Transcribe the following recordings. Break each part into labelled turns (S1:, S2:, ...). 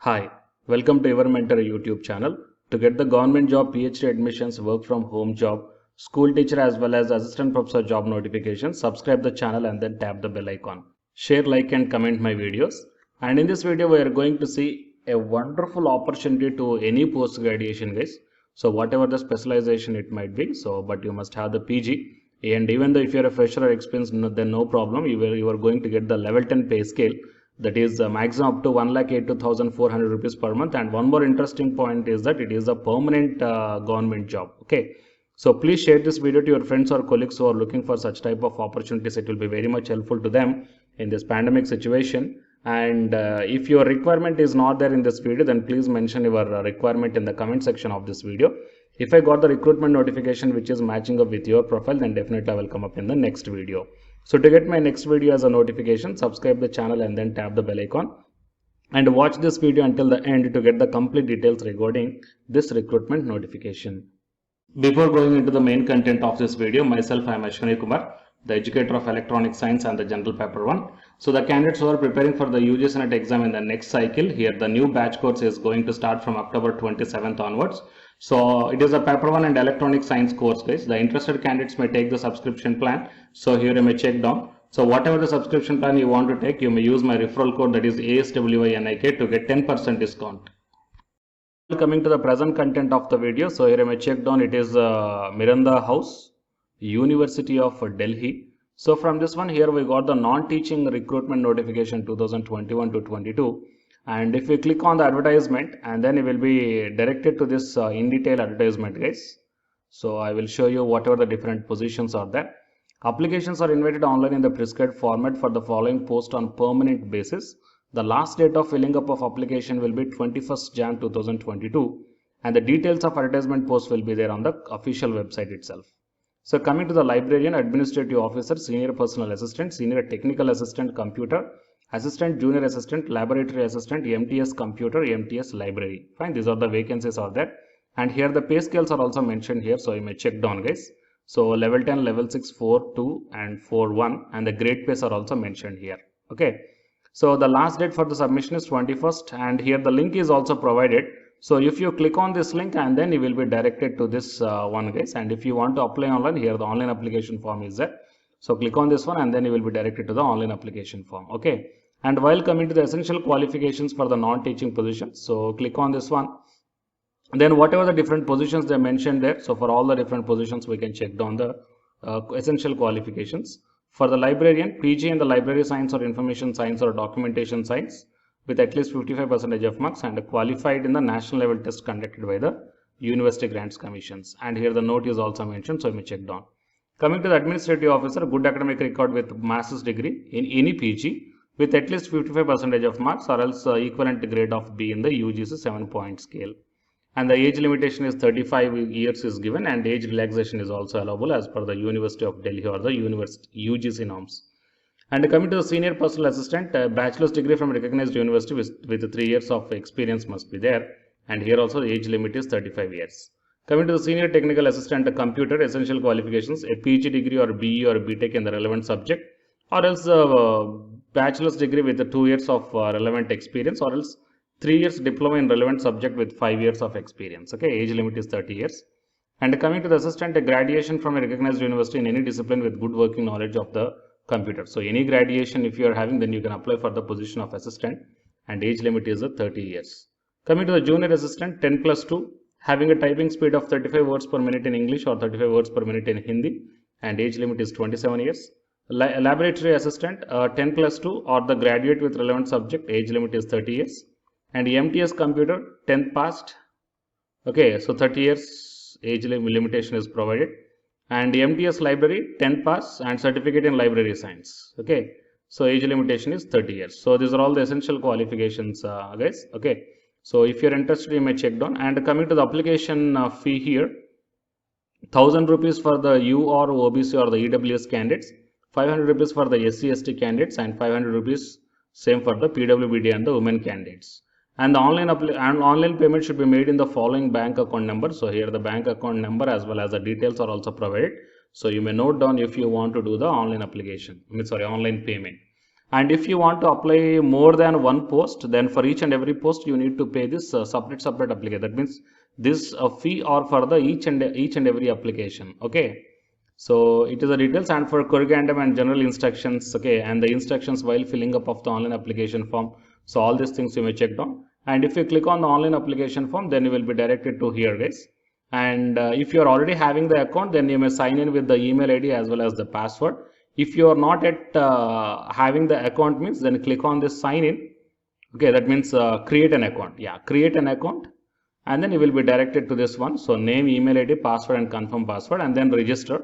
S1: Hi, welcome to Your Mentor YouTube channel. To get the government job, PhD admissions, work from home job, school teacher as well as assistant professor job notifications, subscribe the channel and then tap the bell icon. Share, like and comment my videos. And in this video, we are going to see a wonderful opportunity to any post graduation guys. So whatever the specialization it might be, but you must have the PG. And even though if you are a fresher or experienced, then no problem. You are going to get the level 10 pay scale, that is maximum up to 1,82,400 rupees per month. And one more interesting point is that it is a permanent government job. Okay, so please share this video to your friends or colleagues who are looking for such type of opportunities. It will be very much helpful to them in this pandemic situation. And if your requirement is not there in this video, then please mention your requirement in the comment section of this video. If I got the recruitment notification which is matching up with your profile, then definitely I will come up in the next video. So to get my next video as a notification, subscribe the channel and then tap the bell icon and watch this video until the end to get the complete details regarding this recruitment notification. Before going into the main content of this video, myself I am Ashwani Kumar, the educator of electronic science and the general paper 1. So the candidates who are preparing for the UGC NET exam in the next cycle, here the new batch course is going to start from October 27th onwards. So it is a paper 1 and electronic science course guys. The interested candidates may take the subscription plan. So here you may check down. So whatever the subscription plan you want to take, you may use my referral code, that is ASWINIK, to get 10% discount. Coming to the present content of the video, so here I may check down, it is Miranda House, University of Delhi. So from this one here we got the non-teaching recruitment notification 2021 to 22, and if we click on the advertisement and then it will be directed to this in detail advertisement guys. So I will show you whatever the different positions are there. Applications are invited online in the prescribed format for the following post on permanent basis. The last date of filling up of application will be 21st Jan 2022, and the details of advertisement post will be there on the official website itself. So coming to the librarian, administrative officer, senior personal assistant, senior technical assistant computer, assistant, junior assistant, laboratory assistant, MTS computer, MTS library. Fine, these are the vacancies are there. And here the pay scales are also mentioned here, so you may check down guys. So level 10, level 6, 4, 2 and 4, 1, and the grade pays are also mentioned here. Okay. So the last date for the submission is 21st, and here the link is also provided. So if you click on this link and then you will be directed to this one guys, and if you want to apply online, here the online application form is there. So click on this one and then you will be directed to the online application form. Okay. And while coming to the essential qualifications for the non-teaching position, so click on this one. Then whatever the different positions they mentioned there, so for all the different positions we can check down the essential qualifications. For the librarian, PG in the library science or information science or documentation science with at least 55% of marks and qualified in the national level test conducted by the University Grants Commissions. And here the note is also mentioned, so you may check down. Coming to the administrative officer, good academic record with master's degree in any PG with at least 55% of marks or else equivalent grade of B in the UGC 7-point scale. And the age limitation is 35 years is given, and age relaxation is also allowable as per the University of Delhi or the UGC norms. And coming to the senior personal assistant, bachelor's degree from recognized university with 3 years of experience must be there, and here also the age limit is 35 years. Coming to the senior technical assistant, computer, essential qualifications, a PG degree or BE or BTech in the relevant subject, or else a bachelor's degree with 2 years of relevant experience, or else 3 years diploma in relevant subject with 5 years of experience. Okay, age limit is 30 years. And coming to the assistant, a graduation from a recognized university in any discipline with good working knowledge of the computer. So any graduation if you are having, then you can apply for the position of assistant, and age limit is 30 years. Coming to the junior assistant, 10 plus 2, having a typing speed of 35 words per minute in English or 35 words per minute in Hindi, and age limit is 27 years. Laboratory assistant, 10 plus 2 or the graduate with relevant subject, age limit is 30 years. And MTS computer, 10th passed. Okay, so 30 years age limitation is provided. And MTS library, 10th pass and certificate in library science. Okay, so age limitation is 30 years. So these are all the essential qualifications guys. Okay, so if you're interested, you may check down. And coming to the application fee here, 1000 rupees for the U or OBC or the EWS candidates, 500 rupees for the SC ST candidates, and 500 rupees same for the PWBD and the women candidates. And the online payment should be made in the following bank account number. So here the bank account number as well as the details are also provided. So you may note down if you want to do the online application, online payment. And if you want to apply more than one post, then for each and every post you need to pay this separate application. That means this fee or for the each and every application. Okay. So it is the details, and for corrigendum and general instructions, okay, and the instructions while filling up of the online application form. So all these things you may check down. And if you click on the online application form, then you will be directed to here, guys. And if you are already having the account, then you may sign in with the email ID as well as the password. If you are not yet having the account means, then click on this sign in. Okay, that means create an account. Yeah, create an account, and then you will be directed to this one. So name, email ID, password, and confirm password, and then register.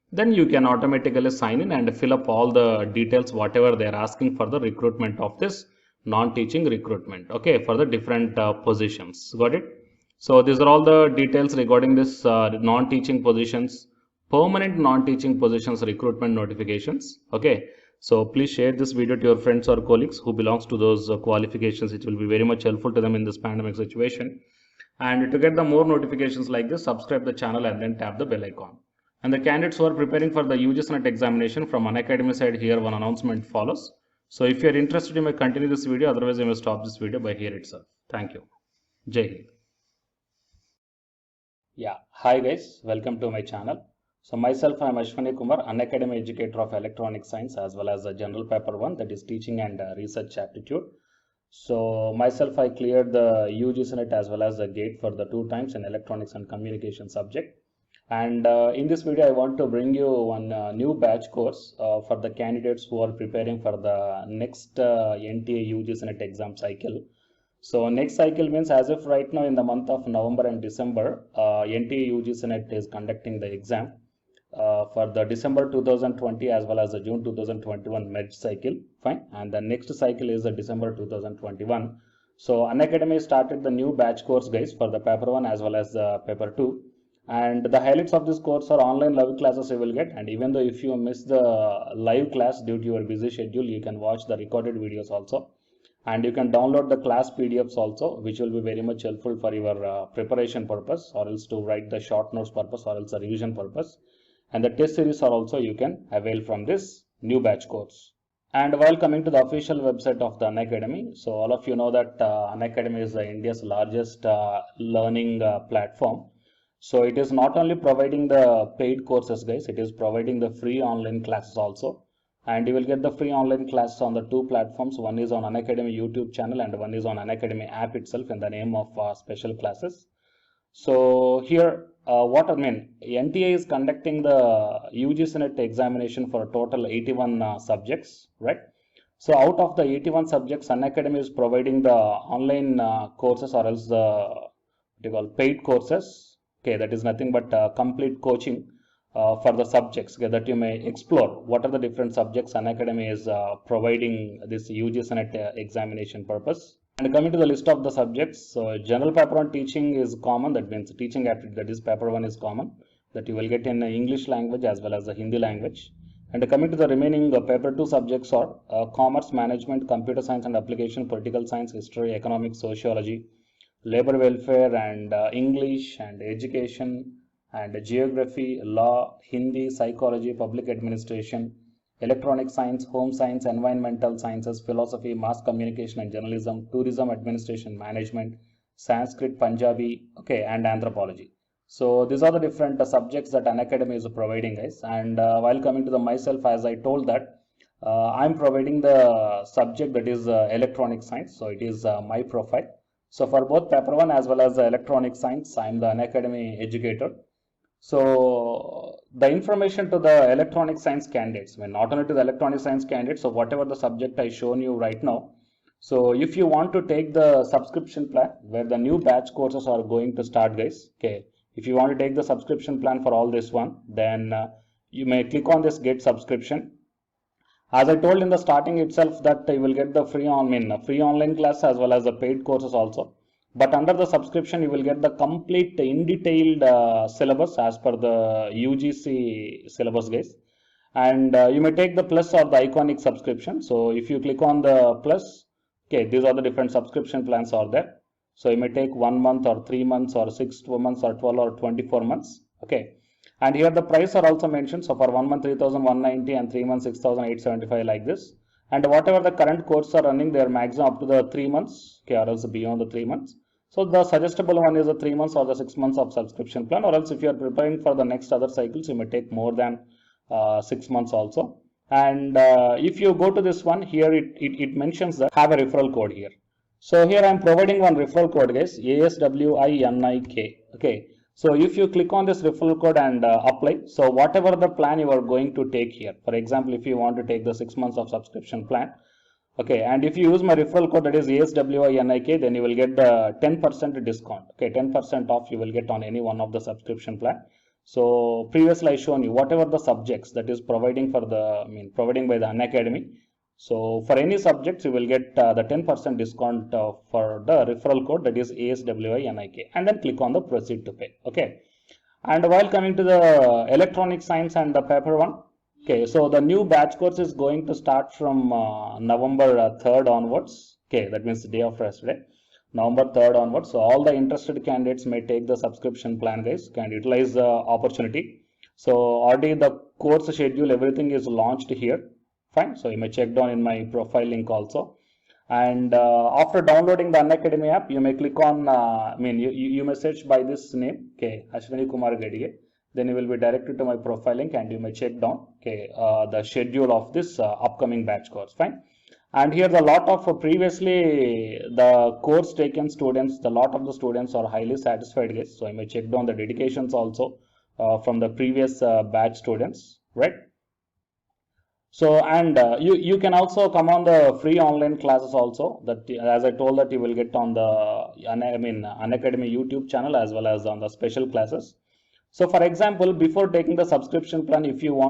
S1: Then you can automatically sign in and fill up all the details whatever they are asking for the recruitment of this non-teaching recruitment. Okay, for the different positions. Got it? So these are all the details regarding this non-teaching positions, permanent non-teaching positions recruitment notifications. Okay, so please share this video to your friends or colleagues who belongs to those qualifications. It will be very much helpful to them in this pandemic situation. And to get the more notifications like this, subscribe the channel and then tap the bell icon. And the candidates who are preparing for the UGC NET examination from Unacademy side, here one announcement follows. So if you are interested, you may continue this video. Otherwise, you may stop this video by here itself. Thank you. Jai Hind. Yeah, hi guys, welcome to my channel. So myself, I am Ashwani Kumar, Unacademy educator of electronic science as well as a general paper 1, that is teaching and research aptitude. So myself, I cleared the UGC NET as well as the GATE for the 2 times in electronics and communication subject. And in this video, I want to bring you one new batch course for the candidates who are preparing for the next NTA UGC NET exam cycle. So next cycle means as if right now in the month of November and December, NTA UGC NET is conducting the exam for the December 2020 as well as the June 2021 merge cycle. Fine. And the next cycle is the December 2021. So Unacademy started the new batch course, guys, for the paper 1 as well as the paper 2. And the highlights of this course are online live classes you will get. And even though if you miss the live class due to your busy schedule, you can watch the recorded videos also. And you can download the class PDFs also, which will be very much helpful for your preparation purpose, or else to write the short notes purpose, or else the revision purpose. And the test series are also you can avail from this new batch course. And while coming to the official website of the Unacademy, so all of you know that Unacademy is India's largest learning platform. So it is not only providing the paid courses, guys, it is providing the free online classes also. And you will get the free online classes on the 2 platforms. One is on Unacademy YouTube channel and one is on Unacademy app itself in the name of special classes. So here, what I mean, NTA is conducting the UGC NET examination for a total 81 subjects, right? So out of the 81 subjects, Unacademy is providing the online courses, or else the what you call paid courses. Okay, that is nothing but complete coaching for the subjects, okay, that you may explore what are the different subjects Unacademy is providing this UGC NET examination purpose. And coming to the list of the subjects, so general paper 1 teaching is common, that means teaching aptitude, that is paper 1 is common, that you will get in English language as well as the Hindi language. And coming to the remaining paper 2 subjects are commerce, management, computer science and application, political science, history, economics, sociology, labor welfare, and English and education, and geography, law, Hindi, psychology, public administration, electronic science, home science, environmental sciences, philosophy, mass communication and journalism, tourism, administration, management, Sanskrit, Punjabi, okay, and anthropology. So these are the different subjects that Unacademy is providing, guys. And while coming to the myself, as I told that I'm providing the subject that is electronic science. So it is my profile. So for both paper 1 as well as the electronic science, I am the Unacademy educator. So the information to the electronic science candidates, not only to the electronic science candidates, so whatever the subject I shown you right now. So if you want to take the subscription plan where the new batch courses are going to start, guys, okay, if you want to take the subscription plan for all this one, then you may click on this get subscription. As I told in the starting itself that you will get the free online class as well as the paid courses also. But under the subscription, you will get the complete in detailed syllabus as per the UGC syllabus, guys. And you may take the plus or the iconic subscription. So if you click on the plus, okay, these are the different subscription plans are there. So you may take 1 month or 3 months or 6 months or 12 or 24 months. Okay. And here the price are also mentioned. So for 1 month 3,190 and 3 months 6,875 like this. and whatever the current courses are running, they are maximum up to the 3 months, okay, or else beyond the 3 months. So the suggestible one is the 3 months or the 6 months of subscription plan, or else if you are preparing for the next other cycles, you may take more than 6 months also. And if you go to this one here, it mentions that have a referral code here. So here I am providing one referral code, guys, ASWINIK. Okay. So if you click on this referral code and apply, so whatever the plan you are going to take here, for example, if you want to take the 6 months of subscription plan, okay, and if you use my referral code, that is ASWINIK, then you will get the 10% discount. Okay, 10% off you will get on any one of the subscription plan. So previously I shown you whatever the subjects that is providing for the, providing by the Unacademy. So for any subjects you will get the 10% discount for the referral code, that is ASWINIK, and then click on the proceed to pay. Okay, and while coming to the electronic science and the paper one, okay, so the new batch course is going to start from November 3rd onwards. Okay, that means the day after yesterday, November 3rd onwards. So all the interested candidates may take the subscription plan, guys, can utilize the opportunity. So already the course schedule, everything is launched here. Fine. So you may check down in my profile link also. And after downloading the Unacademy app, you may click on, you may search by this name, okay, Ashwini Kumar Gadige. Then you will be directed to my profile link and you may check down, okay, the schedule of this upcoming batch course. Fine. And here the lot of previously the course taken students, the lot of the students are highly satisfied, guys. So I may check down the dedications also from the previous batch students, right? So, and you can also come on the free online classes also, that as I told that you will get on the Unacademy YouTube channel as well as on the special classes. So for example, before taking the subscription plan, if you want